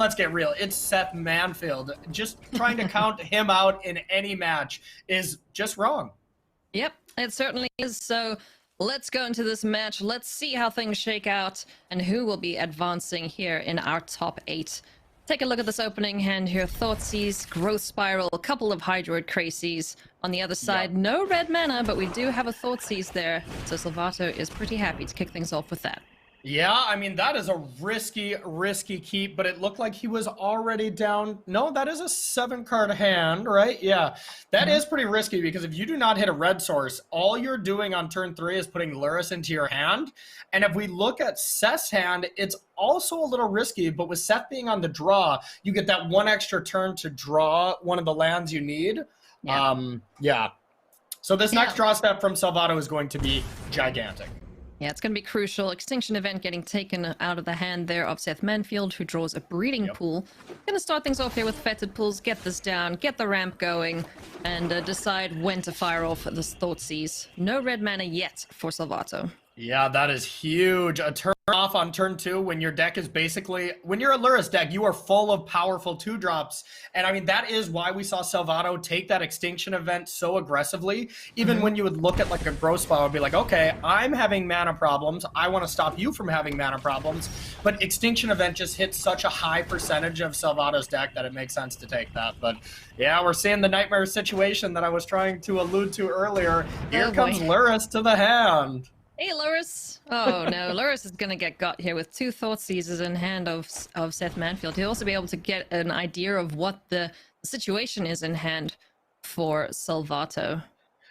let's get real. It's Seth Manfield. Just trying to count him out in any match is just wrong. Yep, it certainly is. So let's go into this match. Let's see how things shake out and who will be advancing here in our top 8. Take a look at this opening hand here. Thoughtseize, Growth Spiral, a couple of Hydroid Crazies. On the other side, no red mana, but we do have a Thoughtseize there. So Salvatto is pretty happy to kick things off with that. Yeah, I mean, that is a risky keep, but it looked like he was already down. No, that is a 7-card hand, right? Yeah, that is pretty risky because if you do not hit a red source, all you're doing on turn 3 is putting Lurrus into your hand. And if we look at Seth's hand, it's also a little risky, but with Seth being on the draw, you get that 1 extra turn to draw one of the lands you need. Yeah. So this next draw step from Salvatto is going to be gigantic. Yeah, it's going to be crucial. Extinction Event getting taken out of the hand there of Seth Manfield, who draws a Breeding Pool. Going to start things off here with Fetid Pools, get this down, get the ramp going, and decide when to fire off this Thoughtseize. No red mana yet for Salvatto. Yeah, that is huge. A turn off on turn 2 when your deck is basically, when you're a Lurrus deck, you are full of powerful 2-drops. And I mean, that is why we saw Salvatto take that Extinction Event so aggressively. Even when you would look at like a Growth Spiral and be like, okay, I'm having mana problems. I want to stop you from having mana problems. But Extinction Event just hits such a high percentage of Salvatto's deck that it makes sense to take that. But yeah, we're seeing the nightmare situation that I was trying to allude to earlier. Here comes Lurrus to the hand. Hey, Lurrus. Oh, no. Lurrus is going to get got here with 2 Thoughtseizes in hand of Seth Manfield. He'll also be able to get an idea of what the situation is in hand for Salvatto.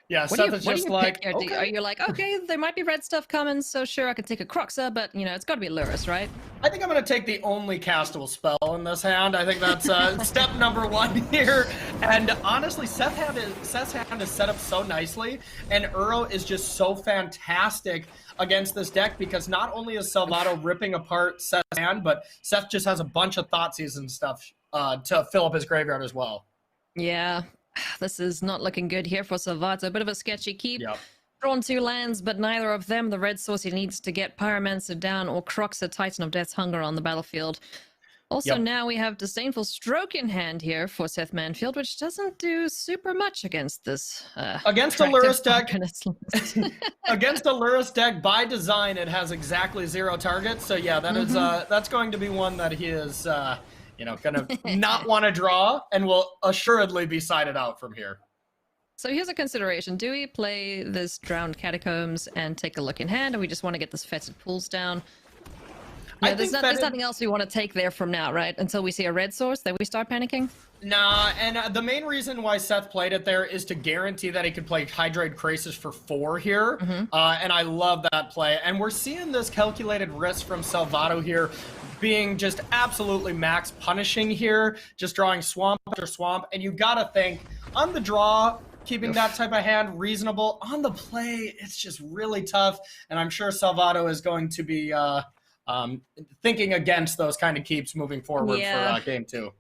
Yeah, Seth is just like, okay. Are you like, okay, there might be red stuff coming, so sure, I can take a Croxa, but, you know, it's got to be Lurrus, right? I think I'm going to take the only castable spell in this hand. I think that's step number 1 here. And honestly, Seth's hand is set up so nicely, and Uro is just so fantastic against this deck because not only is Salvatto ripping apart Seth's hand, but Seth just has a bunch of Thoughtseize and stuff to fill up his graveyard as well. Yeah. This is not looking good here for Salvatto. Bit of a sketchy keep. Drawn 2 lands, but neither of them. The red source he needs to get Pyromancer down or Croxa, Titan of Death's Hunger on the battlefield. Also, now we have Disdainful Stroke in hand here for Seth Manfield, which doesn't do super much against this. Against a Lurrus deck, against a Lurrus deck, by design, it has exactly 0 targets. So yeah, that is that's going to be one that he is you know, gonna not want to draw and will assuredly be sided out from here. So here's a consideration. Do we play this Drowned Catacombs and take a look in hand, or we just want to get this Fetid Pools down? Yeah, there's nothing else we want to take there from now, right? Until we see a red source, then we start panicking? Nah, and the main reason why Seth played it there is to guarantee that he could play Hydroid Crasis for 4 here. And I love that play. And we're seeing this calculated risk from Salvatto here being just absolutely max punishing here, just drawing swamp after swamp. And you gotta think, on the draw, keeping that type of hand reasonable. On the play, it's just really tough. And I'm sure Salvatto is going to be thinking against those kind of keeps moving forward for game 2.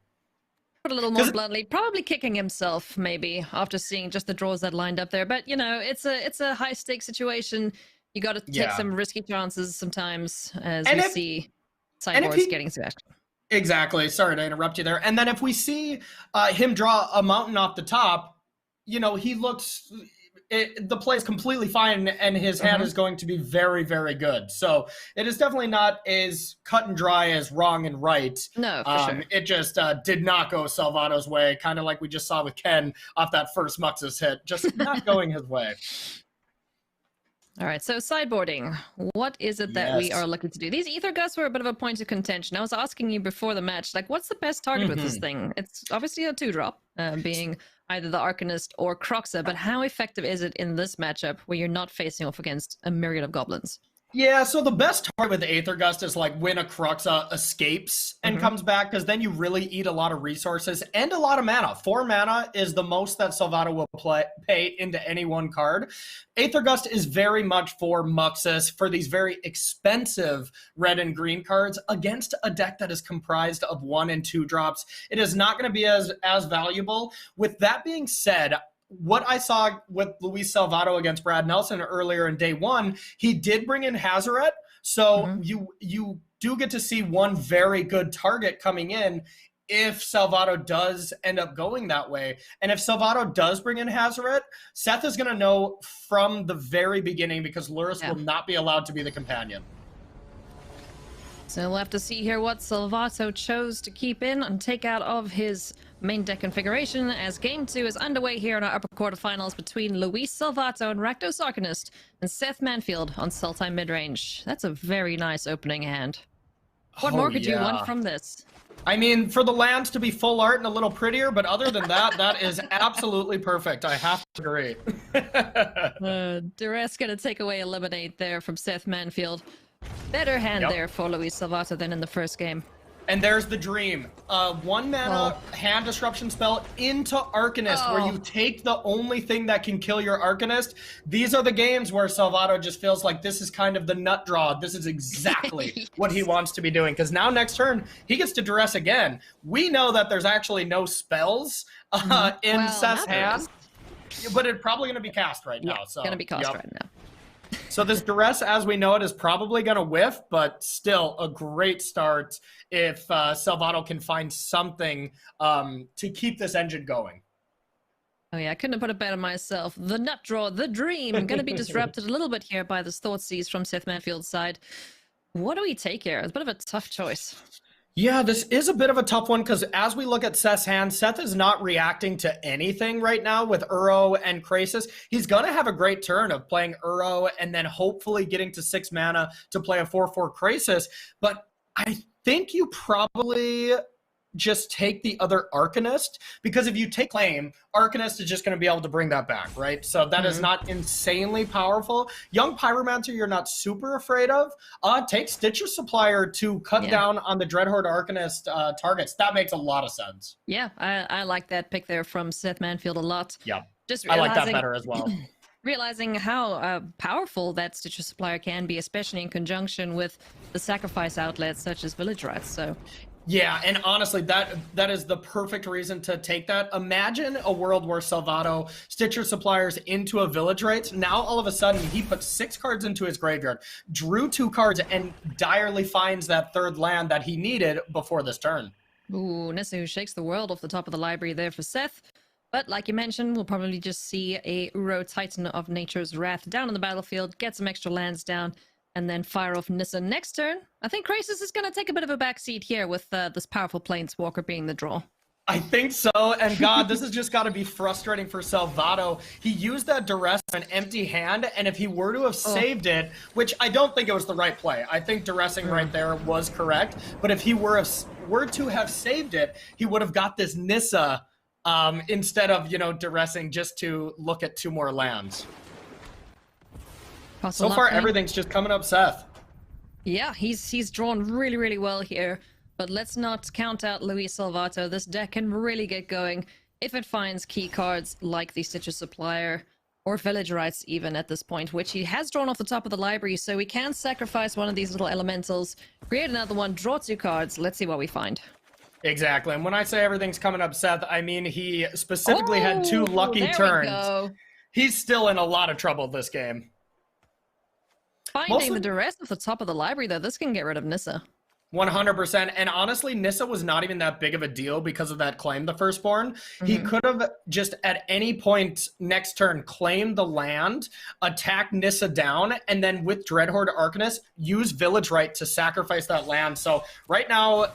Put a little more bluntly, probably kicking himself maybe after seeing just the draws that lined up there. But you know, it's a high stakes situation. You got to take some risky chances sometimes, as we see sideboards getting to action. Exactly. Sorry to interrupt you there. And then if we see him draw a mountain off the top, you know, he looks. The play is completely fine, and his hand is going to be very, very good. So it is definitely not as cut and dry as wrong and right. No, for sure. It just did not go Salvatto's way, kind of like we just saw with Ken off that first Muxus hit, just not going his way. All right, so sideboarding. What is it that we are looking to do? These Ether Gusts were a bit of a point of contention. I was asking you before the match, like, what's the best target with this thing? It's obviously a 2-drop, being either the Arcanist or Croxa, but how effective is it in this matchup where you're not facing off against a myriad of goblins? Yeah, so the best target with Aether Gust is like when a Croxa escapes and comes back, because then you really eat a lot of resources and a lot of mana. 4 mana is the most that Salvatto will pay into any one card. Aether Gust is very much for Muxus, for these very expensive red and green cards against a deck that is comprised of 1 and 2 drops. It is not going to be as valuable. With that being said, what I saw with Luis Salvatto against Brad Nelson earlier in day 1, he did bring in Hazoret. So you do get to see one very good target coming in if Salvatto does end up going that way. And if Salvatto does bring in Hazoret, Seth is going to know from the very beginning, because Lurrus will not be allowed to be the companion. So we'll have to see here what Salvatto chose to keep in and take out of his main deck configuration, as Game 2 is underway here in our upper quarterfinals between Luis Salvatto and Rakdos Arcanist and Seth Manfield on Sultai midrange. That's a very nice opening hand. What more could you want from this? I mean, for the lands to be full art and a little prettier, but other than that, that is absolutely perfect. I have to agree. Duress gonna take away Eliminate there from Seth Manfield. Better hand there for Luis Salvatto than in the first game. And there's the dream. 1 mana hand disruption spell into Arcanist, where you take the only thing that can kill your Arcanist. These are the games where Salvatto just feels like this is kind of the nut draw. This is exactly what he wants to be doing. Because now next turn, he gets to duress again. We know that there's actually no spells in Seth's hand. But it's probably going to be cast right now. So going to be cast right now. So this duress, as we know it, is probably going to whiff, but still a great start if Salvatto can find something to keep this engine going. Oh yeah, I couldn't have put it better myself. The nut draw, the dream, going to be disrupted a little bit here by the Thoughtseize from Seth Manfield's side. What do we take here? It's a bit of a tough choice. Yeah, this is a bit of a tough one, because as we look at Seth's hand, Seth is not reacting to anything right now with Uro and Krasis. He's going to have a great turn of playing Uro and then hopefully getting to 6 mana to play a 4/4 Krasis. But I think you probably just take the other Arcanist, because if you take Claim, Arcanist is just going to be able to bring that back, right? So that is not insanely powerful. Young Pyromancer you're not super afraid of. Take Stitcher Supplier to cut down on the Dreadhorde Arcanist targets. That makes a lot of sense. Yeah, I like that pick there from Seth Manfield a lot. Yeah, just I like that better as well. Realizing how powerful that Stitcher Supplier can be, especially in conjunction with the sacrifice outlets such as Village Rats. So yeah, and honestly, that is the perfect reason to take that. Imagine a world where Salvatto Stitcher Suppliers into a Village Rites. Now, all of a sudden, he puts 6 cards into his graveyard, drew 2 cards, and direly finds that 3rd land that he needed before this turn. Ooh, Nissa who shakes the world off the top of the library there for Seth. But like you mentioned, we'll probably just see a Uro Titan of Nature's Wrath down on the battlefield, get some extra lands down, and then fire off Nissa next turn. I think Krasis is going to take a bit of a backseat here with this powerful Planeswalker being the draw. I think so, and God, this has just got to be frustrating for Salvatto. He used that duress on an empty hand, and if he were to have saved it, which I don't think it was the right play. I think duressing right there was correct, but if he were to have saved it, he would have got this Nissa instead of, duressing just to look at 2 more lands. So far, everything's just coming up Seth. Yeah, he's drawn really, really well here. But let's not count out Luis Salvatto. This deck can really get going if it finds key cards like the Stitcher Supplier or Village Rites even at this point, which he has drawn off the top of the library. So we can sacrifice one of these little elementals, create another one, draw 2 cards. Let's see what we find. Exactly. And when I say everything's coming up Seth, I mean he specifically had 2 lucky turns. He's still in a lot of trouble this game. Finding the duress off the top of the library, though, this can get rid of Nissa. 100%. And honestly, Nissa was not even that big of a deal because of that claim, the Firstborn. He could have just at any point next turn claimed the land, attack Nissa down, and then with Dreadhorde Arcanist, use Village Rite to sacrifice that land. So right now,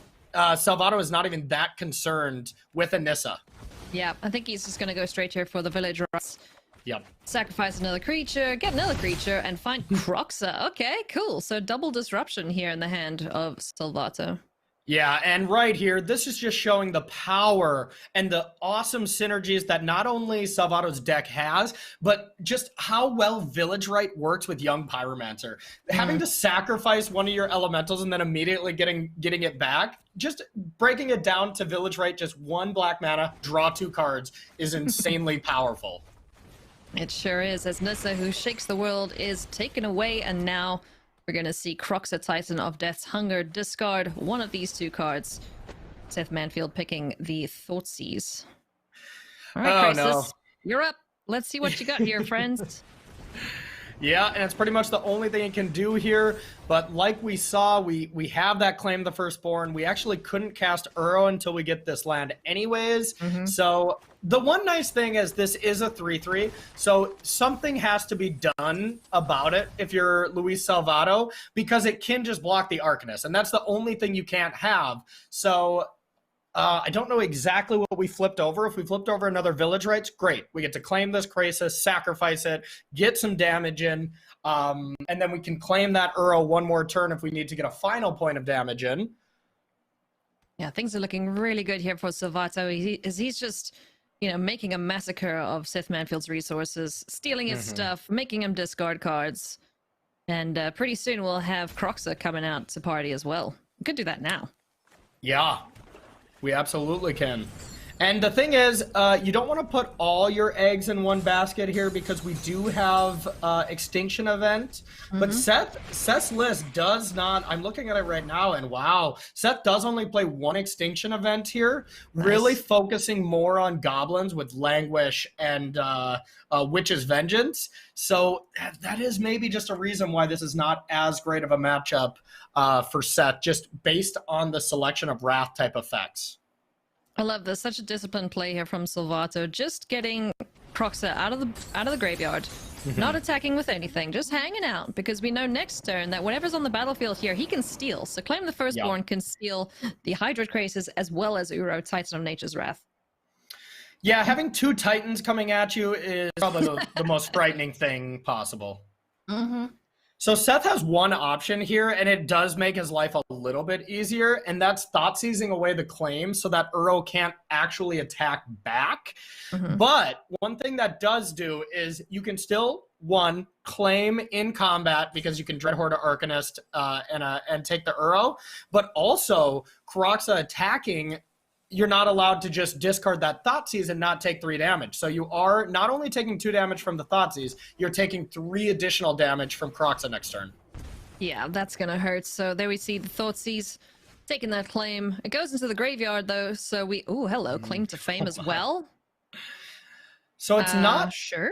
Salvatto is not even that concerned with a Nissa. Yeah, I think he's just going to go straight here for the Village Rites. Yep. Sacrifice another creature, get another creature, and find Croxa. Okay, cool. So double disruption here in the hand of Salvatto. Yeah, and right here, this is just showing the power and the awesome synergies that not only Salvatto's deck has, but just how well Village Rite works with Young Pyromancer. Having to sacrifice one of your elementals and then immediately getting it back, just breaking it down to Village Rite, just 1 black mana, draw 2 cards, is insanely powerful. It sure is, as Nissa, who shakes the world, is taken away, and now we're going to see Croxa, Titan of Death's Hunger, discard one of these 2 cards. Seth Manfield picking the Thoughtseize. All right, Crisis, you're up. Let's see what you got here, friends. Yeah, and it's pretty much the only thing it can do here. But like we saw, we have that claim the firstborn. We actually couldn't cast Uro until we get this land anyways. So the one nice thing is this is a 3/3. So something has to be done about it if you're Luis Salvatto, because it can just block the Arcanist. And that's the only thing you can't have. So I don't know exactly what we flipped over. If we flipped over another Village Rites, great. We get to claim this Krasis, sacrifice it, get some damage in, and then we can claim that Uro one more turn if we need to get a final point of damage in. Yeah, things are looking really good here for Salvatto. He's just, you know, making a massacre of Seth Manfield's resources, stealing his stuff, making him discard cards. And pretty soon we'll have Croxa coming out to party as well. We could do that now. Yeah. We absolutely can. And the thing is, you don't want to put all your eggs in one basket here because we do have Extinction Event. But Seth's list does not, I'm looking at it right now, and wow, Seth does only play one Extinction Event here, really focusing more on Goblins with Languish and Witch's Vengeance. So that is maybe just a reason why this is not as great of a matchup for Seth, just based on the selection of Wrath type effects. I love this. Such a disciplined play here from Salvatto. Just getting Croxa out of the graveyard, not attacking with anything, just hanging out, because we know next turn that whatever's on the battlefield here, he can steal. So Claim the Firstborn can steal the Hydra Krasis as well as Uro, Titan of Nature's Wrath. Yeah, having two Titans coming at you is probably the most frightening thing possible. So Seth has one option here, and it does make his life a little bit easier, and that's Thoughtseizing away the claim so that Uro can't actually attack back. But one thing that does do is you can still, one, claim in combat because you can Dreadhorde Arcanist and take the Uro, but also Kroxa attacking, you're not allowed to just discard that Thoughtseize and not take 3 damage. So you are not only taking 2 damage from the Thoughtseize, you're taking 3 additional damage from Kroxa next turn. Yeah, that's gonna hurt. So there we see the Thoughtseize taking that claim. It goes into the graveyard though, so we hello, Claim to Fame as well. So it's not sure.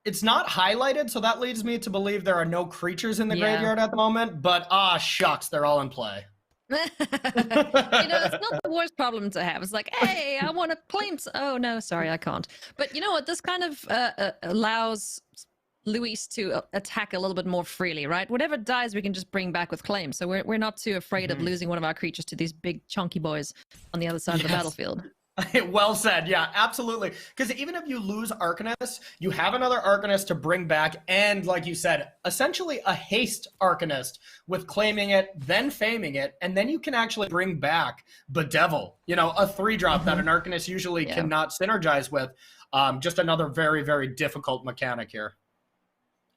It's not highlighted, so that leads me to believe there are no creatures in the graveyard at the moment, but shucks, they're all in play. You know, it's not the worst problem to have. It's like, hey, I want to claim. Oh no, sorry, I can't. But you know what? This kind of allows Luis to attack a little bit more freely, right? Whatever dies, we can just bring back with claim. So we're not too afraid of losing one of our creatures to these big chunky boys on the other side of the battlefield. Well said. Yeah, absolutely. Because even if you lose Arcanist, you have another Arcanist to bring back. And like you said, essentially a haste Arcanist with claiming it, then faming it. And then you can actually bring back Bedevil, you know, a 3-drop that an Arcanist usually cannot synergize with. Just another very, very difficult mechanic here.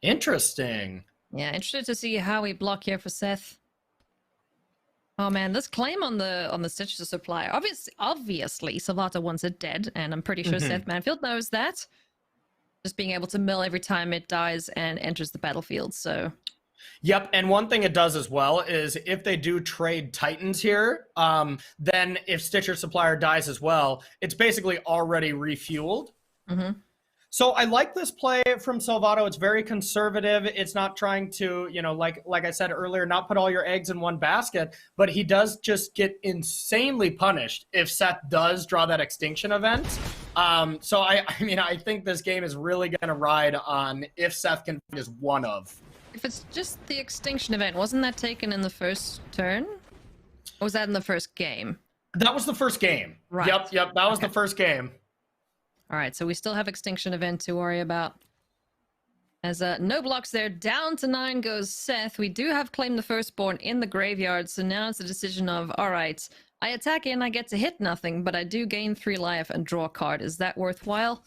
Interesting. Yeah, interested to see how we block here for Seth. Oh man, this claim on the Stitches of Supply, obviously Salvatto wants it dead, and I'm pretty sure Seth Manfield knows that. Just being able to mill every time it dies and enters the battlefield, so... Yep, and one thing it does as well is if they do trade Titans here, then if Stitcher Supplier dies as well, it's basically already refueled. So I like this play from Salvatto. It's very conservative. It's not trying to, you know, like I said earlier, not put all your eggs in one basket, but he does just get insanely punished if Seth does draw that Extinction Event. So I mean, I think this game is really going to ride on if Seth can is one of. If it's just the Extinction Event, wasn't that taken in the first turn? Or was that in the first game? That was the first game. Right. Yep, that was the first game. All right, so we still have Extinction Event to worry about. As no blocks there, down to 9 goes Seth. We do have Claim the Firstborn in the graveyard, so now it's a decision of, all right, I attack in, I get to hit nothing, but I do gain 3 life and draw a card. Is that worthwhile?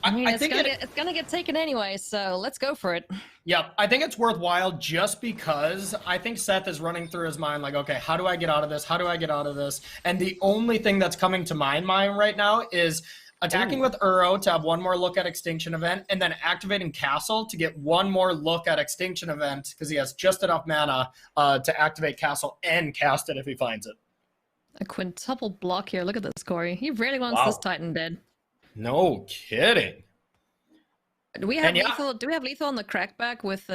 I mean, it's gonna get taken anyway, so let's go for it. Yep, I think it's worthwhile just because I think Seth is running through his mind like, okay, how do I get out of this? How do I get out of this? And the only thing that's coming to my mind right now is attacking with Uro to have one more look at Extinction Event, and then activating Castle to get one more look at Extinction Event because he has just enough mana to activate Castle and cast it if he finds it. A quintuple block here. Look at this, Corey. He really wants this Titan dead. No kidding. Do we have And yeah. lethal? Do we have lethal on the crackback with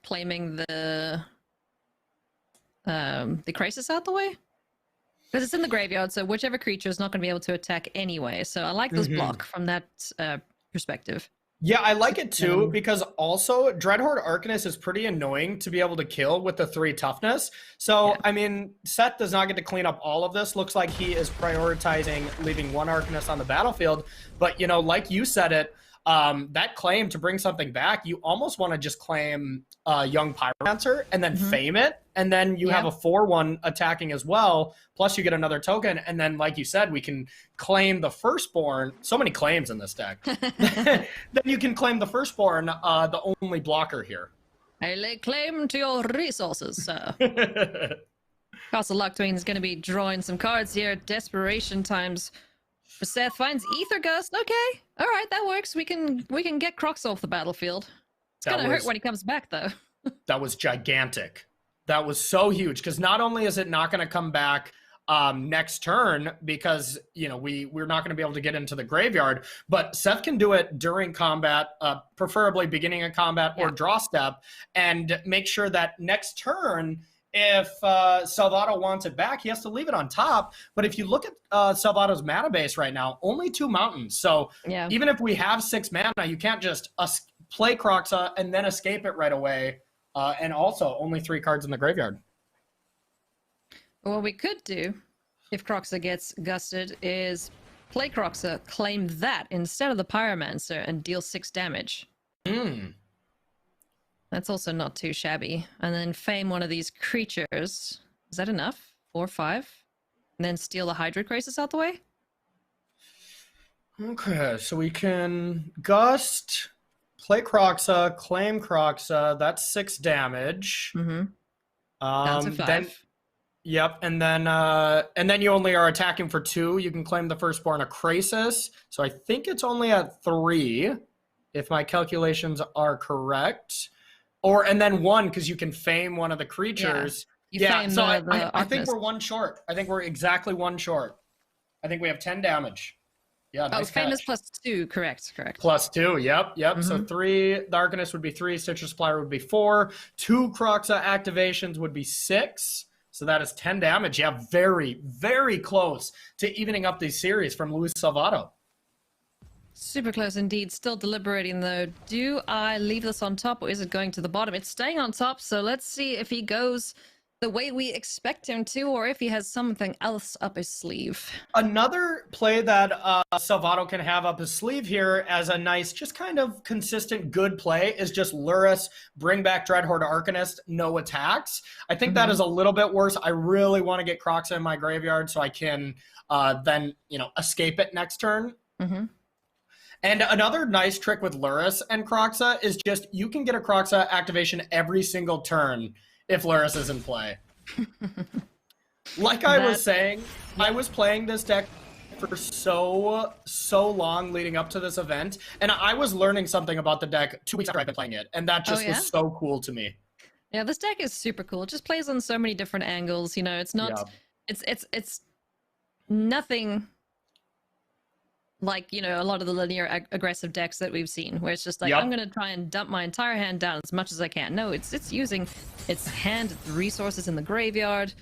claiming the crisis out the way? Because it's in the graveyard, so whichever creature is not going to be able to attack anyway. So I like this block from that perspective. Yeah, I like it too, because also Dreadhorde Arcanist is pretty annoying to be able to kill with the 3 toughness. So, yeah. I mean, Seth does not get to clean up all of this. Looks like he is prioritizing leaving 1 Arcanist on the battlefield. But, you know, like you said it, that claim to bring something back, you almost want to just claim Young Pyromancer and then fame it. And then you have a 4/1 attacking as well. Plus you get another token. And then, like you said, we can claim the Firstborn. So many claims in this deck. Then you can claim the Firstborn, the only blocker here. I lay claim to your resources, sir. Castle Locktwain is going to be drawing some cards here. Desperation times. Seth finds Ether Gust. Okay, all right, that works. We can get Crocs off the battlefield. It's gonna hurt when he comes back, though. That was gigantic. That was so huge, because not only is it not going to come back next turn, because you know we're not going to be able to get into the graveyard, but Seth can do it during combat, preferably beginning of combat or draw step, and make sure that next turn, if Salvatto wants it back, he has to leave it on top. But if you look at Salvatto's mana base right now, only 2 mountains. So even if we have 6 mana, you can't just play Croxa and then escape it right away. And also only 3 cards in the graveyard. What we could do, if Croxa gets gusted, is play Croxa, claim that instead of the Pyromancer, and deal 6 damage. That's also not too shabby. And then fame one of these creatures. Is that enough? 4 or 5? And then steal the Hydra Crisis out the way? Okay, so we can gust, play Croxa, claim Croxa. That's 6 damage. Down to 5. Then, yep, and then you only are attacking for 2. You can claim the Firstborn a Crisis. So I think it's only at 3, if my calculations are correct. And then 1, because you can fame one of the creatures. So I think we're 1 short. I think we're exactly 1 short. I think we have 10 damage. Yeah, nice fame catch. is +2, correct. +2, yep. So 3, the Arcanist would be 3, Citrus Supplier would be 4, 2 Croxa activations would be 6. So that is 10 damage. Yeah, very, very close to evening up these series from Luis Salvatto. Super close indeed. Still deliberating, though. Do I leave this on top, or is it going to the bottom? It's staying on top, so let's see if he goes the way we expect him to, or if he has something else up his sleeve. Another play that Salvatto can have up his sleeve here as a nice, just kind of consistent good play is just Lurrus, bring back Dreadhorde Arcanist, no attacks. I think that is a little bit worse. I really want to get Croxa in my graveyard so I can then, escape it next turn. And another nice trick with Lurrus and Croxa is just you can get a Croxa activation every single turn if Lurrus is in play. Like I was saying, I was playing this deck for so long leading up to this event, and I was learning something about the deck 2 weeks after I've been playing it, and that just was so cool to me. Yeah, this deck is super cool. It just plays on so many different angles. It's not, it's nothing like, a lot of the linear aggressive decks that we've seen, where it's just like, I'm going to try and dump my entire hand down as much as I can. No, it's using its hand resources in the graveyard.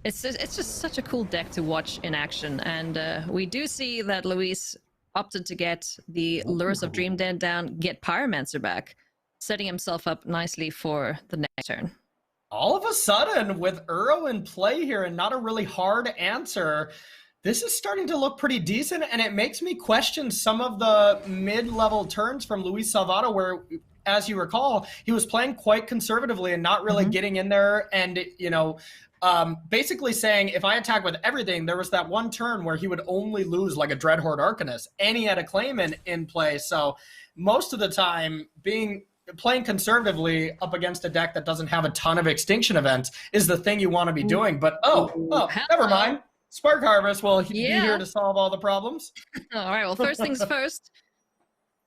It's just such a cool deck to watch in action. And we do see that Luis opted to get the Lurrus of Dream Den down, get Pyromancer back, setting himself up nicely for the next turn. All of a sudden, with Uro in play here and not a really hard answer, this is starting to look pretty decent, and it makes me question some of the mid-level turns from Luis Salvatto, where, as you recall, he was playing quite conservatively and not really getting in there and, basically saying, if I attack with everything, there was that one turn where he would only lose like a Dreadhorde Arcanist, and he had a claim in play. So most of the time, playing conservatively up against a deck that doesn't have a ton of extinction events is the thing you want to be doing. But, never mind. Spark Harvest will be here to solve all the problems. All right, well, first things first.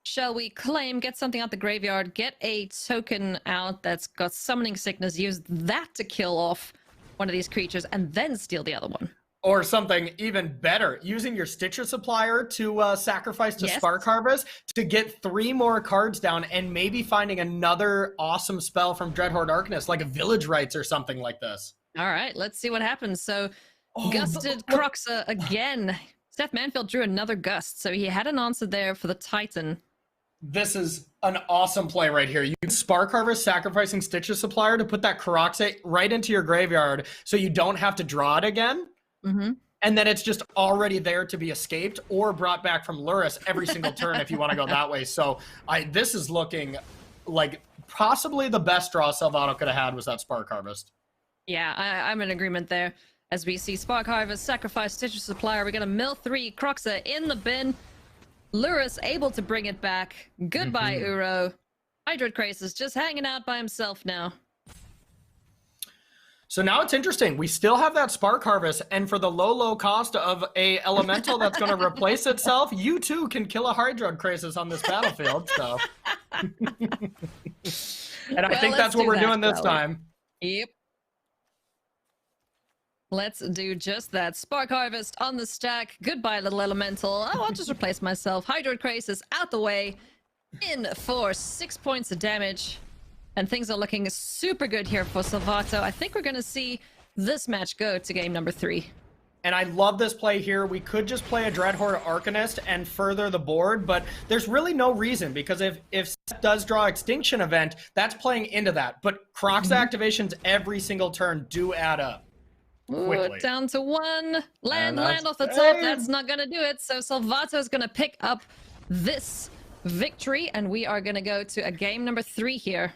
Shall we claim, get something out the graveyard, get a token out that's got Summoning Sickness, use that to kill off one of these creatures, and then steal the other one? Or something even better, using your Stitcher Supplier to sacrifice to Spark Harvest to get 3 more cards down and maybe finding another awesome spell from Dreadhorde Arcanist, like a Village Rites or something like this. All right, let's see what happens. So, Gusted Croxa again. Seth Manfield drew another Gust, so he had an answer there for the Titan. This is an awesome play right here. You can Spark Harvest, sacrificing Stitcher Supplier to put that Kroxa right into your graveyard so you don't have to draw it again. And then it's just already there to be escaped or brought back from Lurrus every single turn if you want to go that way. So this is looking like possibly the best draw Salvatto could have had was that Spark Harvest. Yeah, I'm in agreement there. As we see Spark Harvest, sacrifice Stitcher Supplier, we're going to mill 3, Kroxa in the bin. Lurrus able to bring it back. Goodbye, Uro. Hydroid Krasis just hanging out by himself now. So now it's interesting. We still have that Spark Harvest, and for the low cost of a elemental that's going to replace itself, you too can kill a Hydroid Krasis on this battlefield. So, and I think that's what we're doing this time. Yep. Let's do just that. Spark Harvest on the stack. Goodbye, little elemental. Oh, I'll just replace myself. Hydroid Krasis out the way. In for 6 points of damage. And things are looking super good here for Salvatto. I think we're going to see this match go to game number 3. And I love this play here. We could just play a Dreadhorde Arcanist and further the board, but there's really no reason, because if Seth does draw Extinction Event, that's playing into that. But Kroxa activations every single turn do add up. Ooh, down to 1. Land off the top. That's not going to do it. So Salvatto is going to pick up this victory, and we are going to go to a game number 3 here.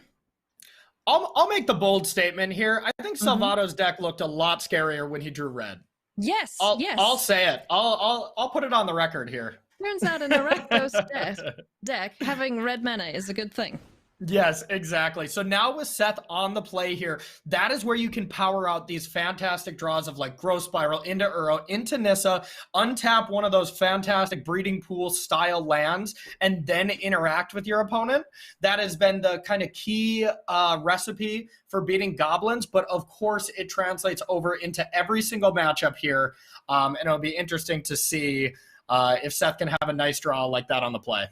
I'll make the bold statement here. I think Salvatto's deck looked a lot scarier when he drew red. Yes, I'll say it. I'll put it on the record here. Turns out in a Rakdos deck, having red mana is a good thing. Yes, exactly. So now with Seth on the play here, that is where you can power out these fantastic draws of like Growth Spiral into Uro, into Nissa, untap one of those fantastic breeding pool style lands, and then interact with your opponent. That has been the kind of key recipe for beating goblins, but of course it translates over into every single matchup here. And it'll be interesting to see if Seth can have a nice draw like that on the play.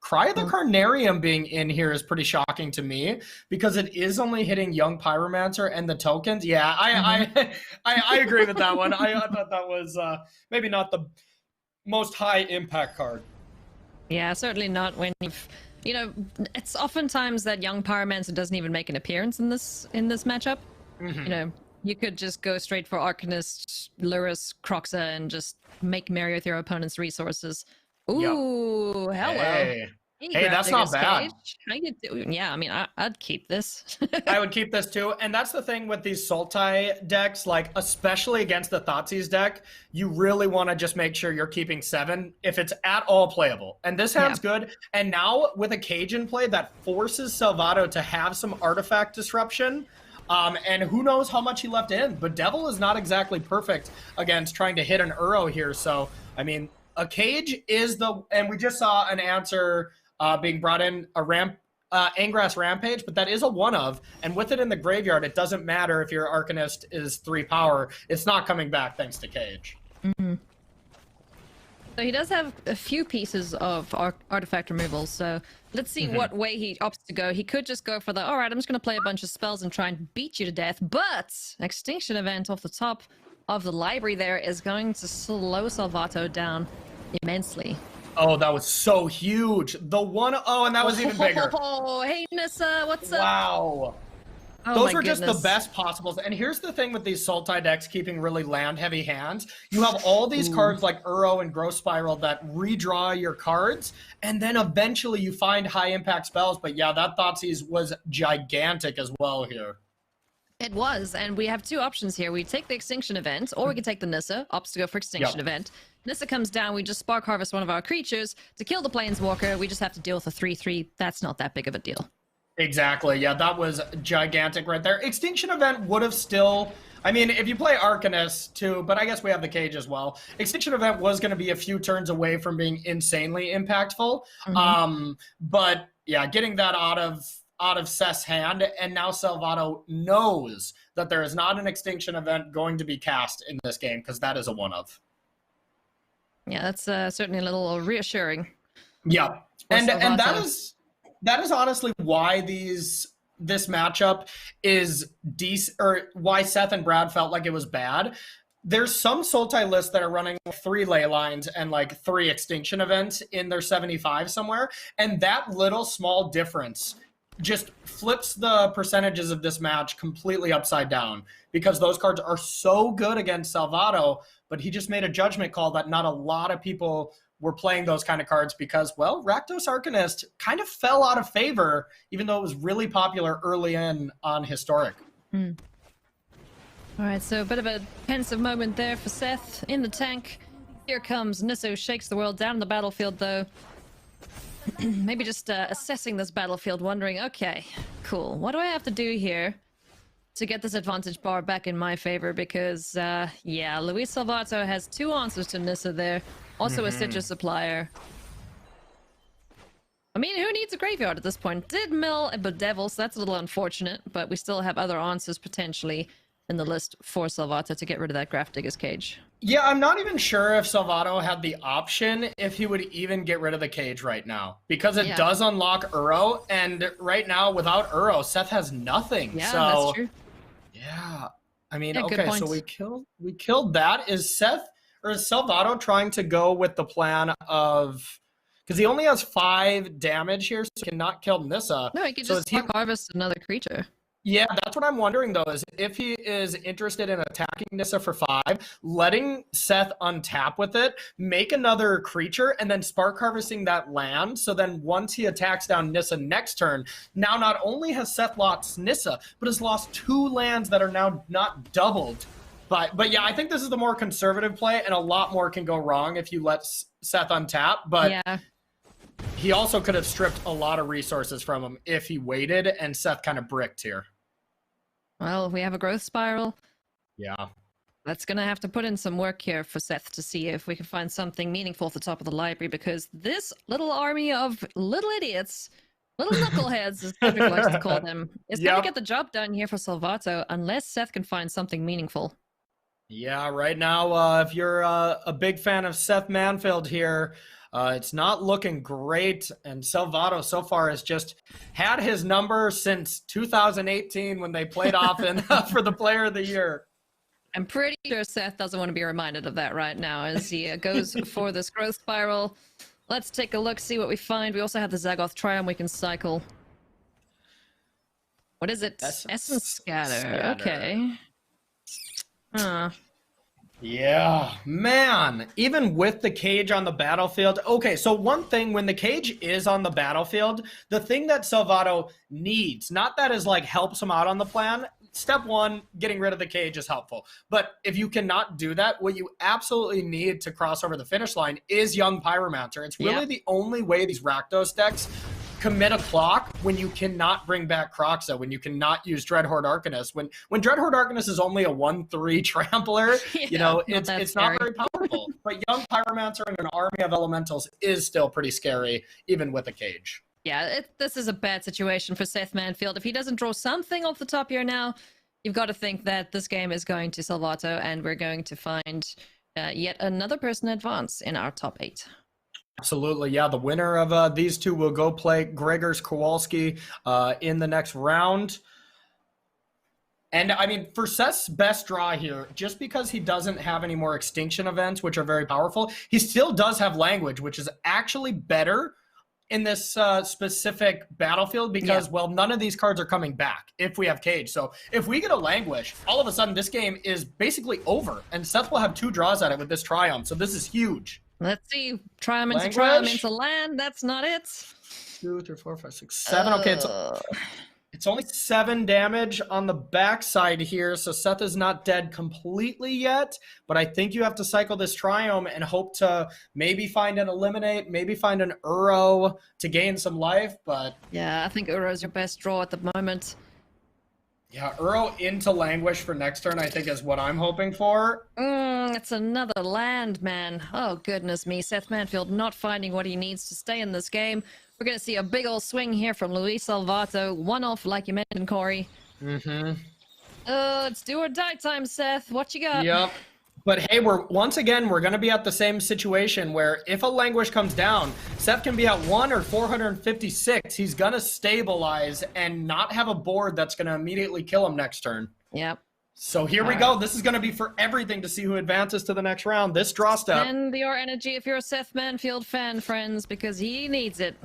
Cry of the Carnarium being in here is pretty shocking to me, because it is only hitting Young Pyromancer and the tokens. Yeah, I agree with that one. I thought that was maybe not the most high impact card. Yeah, certainly not when you've, you know, it's oftentimes that Young Pyromancer doesn't even make an appearance in this matchup. You know, you could just go straight for Arcanist, Lurrus, Kroxa, and just make merry with your opponent's resources. Ooh, hello. Hey, that's not bad. How you doing? Yeah, I mean, I'd keep this. I would keep this too. And that's the thing with these Sultai decks, like especially against the Thoughtseize deck, you really want to just make sure you're keeping 7 if it's at all playable. And this hand's good. And now with a Cage in play, that forces Salvatto to have some artifact disruption. And who knows how much he left in. But Devil is not exactly perfect against trying to hit an Uro here. So, I mean, a Cage is and we just saw an answer being brought in, Angrass Rampage, but that is a one of, and with it in the graveyard, it doesn't matter if your Arcanist is 3 power, it's not coming back thanks to Cage. So he does have a few pieces of artifact removal, so let's see what way he opts to go. He could just go for the, all right, I'm just going to play a bunch of spells and try and beat you to death, but Extinction Event off the top of the library there is going to slow Salvatto down immensely. Oh, that was so huge. The one, and that was even bigger. Oh, hey, Nissa, what's up? Wow. Oh, those were just the best possibles. And here's the thing with these Sultai decks keeping really land-heavy hands. You have all these cards like Uro and Growth Spiral that redraw your cards, and then eventually you find high-impact spells. But yeah, that Thoughtseize was gigantic as well here. It was, and we have 2 options here. We take the Extinction Event, or we can take the Nissa. Opts to go for Extinction Event. Nissa comes down, we just Spark Harvest one of our creatures to kill the Planeswalker. We just have to deal with a 3/3. That's not that big of a deal. Exactly. Yeah, that was gigantic right there. Extinction Event would have still... I mean, if you play Arcanist too, but I guess we have the Cage as well. Extinction Event was going to be a few turns away from being insanely impactful. But yeah, getting that out of out of Seth's hand, and now Salvatto knows that there is not an extinction event going to be cast in this game, because that is a one of. Yeah, that's certainly a little reassuring. Yeah, and that is honestly why this matchup is decent, or why Seth and Brad felt like it was bad. There's some Sultai lists that are running 3 ley lines and like 3 extinction events in their 75 somewhere, and that little small difference just flips the percentages of this match completely upside down, because those cards are so good against Salvatto, but he just made a judgment call that not a lot of people were playing those kind of cards because, well, Rakdos Arcanist kind of fell out of favor, even though it was really popular early on Historic. All right, so a bit of a pensive moment there for Seth in the tank. Here comes Nisso, shakes the world down the battlefield, though. Maybe just assessing this battlefield, wondering, okay, cool. What do I have to do here to get this advantage bar back in my favor? Because, yeah, Luis Salvatto has 2 answers to Nissa there. Also a Citrus supplier. I mean, who needs a graveyard at this point? Did mill a Bedevil, so that's a little unfortunate, but we still have other answers potentially in the list for Salvatto to get rid of that Grafdigger's Cage. Yeah, I'm not even sure if Salvatto had the option if he would even get rid of the cage right now, because it does unlock Uro, and right now without Uro, Seth has nothing. Yeah, so, that's true. Yeah, I mean, Yeah, okay, so we killed that. Is Seth or is Salvatto trying to go with the plan of, because he only has 5 damage here, so he cannot kill Nissa. No, he could just harvest another creature. Yeah, that's what I'm wondering, though, is if he is interested in attacking Nissa for 5, letting Seth untap with it, make another creature, and then spark harvesting that land. So then once he attacks down Nissa next turn, now not only has Seth lost Nissa, but has lost 2 lands that are now not doubled. But yeah, I think this is the more conservative play, and a lot more can go wrong if you let Seth untap. But yeah, he also could have stripped a lot of resources from him if he waited, and Seth kind of bricked here. Well, we have a growth spiral. Yeah. That's going to have to put in some work here for Seth to see if we can find something meaningful at the top of the library, because this little army of little idiots, little knuckleheads, as Cedric likes to call them, is going to get the job done here for Salvatto unless Seth can find something meaningful. Yeah, right now, if you're a big fan of Seth Manfield here, it's not looking great, and Salvatto so far has just had his number since 2018 when they played off for the Player of the Year. I'm pretty sure Seth doesn't want to be reminded of that right now as he goes for this growth spiral. Let's take a look, see what we find. We also have the Zagoth Triumph we can cycle. What is it? Essence Scatter. Okay. Yeah, man, even with the cage on the battlefield. Okay, so one thing, when the cage is on the battlefield, the thing that Salvatto needs, not that is like helps him out on the plan, step 1, getting rid of the cage is helpful. But if you cannot do that, what you absolutely need to cross over the finish line is Young Pyromancer. It's really the only way these Rakdos decks commit a clock when you cannot bring back Croxa, when you cannot use Dreadhorde Arcanist. When Dreadhorde Arcanist is only a 1/3 trampler, you know, it's not very powerful. But Young Pyromancer and an army of elementals is still pretty scary, even with a cage. Yeah, this is a bad situation for Seth Manfield. If he doesn't draw something off the top here now, you've got to think that this game is going to Salvatto, and we're going to find yet another person advance in our top 8. Absolutely, yeah. The winner of these two will go play Gregors Kowalski in the next round. And, I mean, for Seth's best draw here, just because he doesn't have any more extinction events, which are very powerful, he still does have language, which is actually better in this specific battlefield because, well, none of these cards are coming back if we have cage. So if we get a languish, all of a sudden this game is basically over, and Seth will have 2 draws at it with this Triumph. So this is huge. Let's see. Triumph into Triumph into land. That's not it. 2, 3, 4, 5, 6, 7. Okay, it's only 7 damage on the backside here, so Seth is not dead completely yet, but I think you have to cycle this Triumph and hope to maybe find an Eliminate, maybe find an Uro to gain some life, but... Yeah, I think Uro is your best draw at the moment. Yeah, Uro into Languish for next turn, I think, is what I'm hoping for. It's another land, man. Oh, goodness me. Seth Manfield not finding what he needs to stay in this game. We're going to see a big old swing here from Luis Salvatto. 1-off, like you mentioned, Corey. Mm-hmm. It's do or die time, Seth. What you got? Yep. But hey, we're going to be at the same situation where if a Languish comes down, Seth can be at 1 or 456. He's going to stabilize and not have a board that's going to immediately kill him next turn. Yep. So here we go. This is going to be for everything to see who advances to the next round. This draw step. Spend your energy if you're a Seth Manfield fan, friends, because he needs it.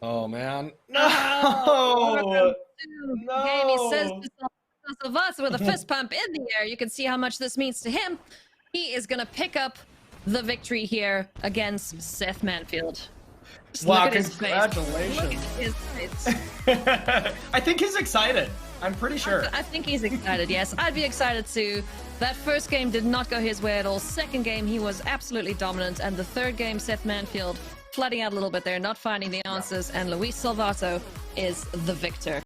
Oh, man. No! No! Game, he says to Salvatto with a fist pump in the air. You can see how much this means to him. He is going to pick up the victory here against Seth Manfield. Just Wow, look at congratulations. His face. Look at his face. I think he's excited. I'm pretty sure. I think he's excited, yes. I'd be excited too. That first game did not go his way at all. Second game, he was absolutely dominant. And the third game, Seth Manfield flooding out a little bit there, not finding the answers. And Luis Salvatto is the victor.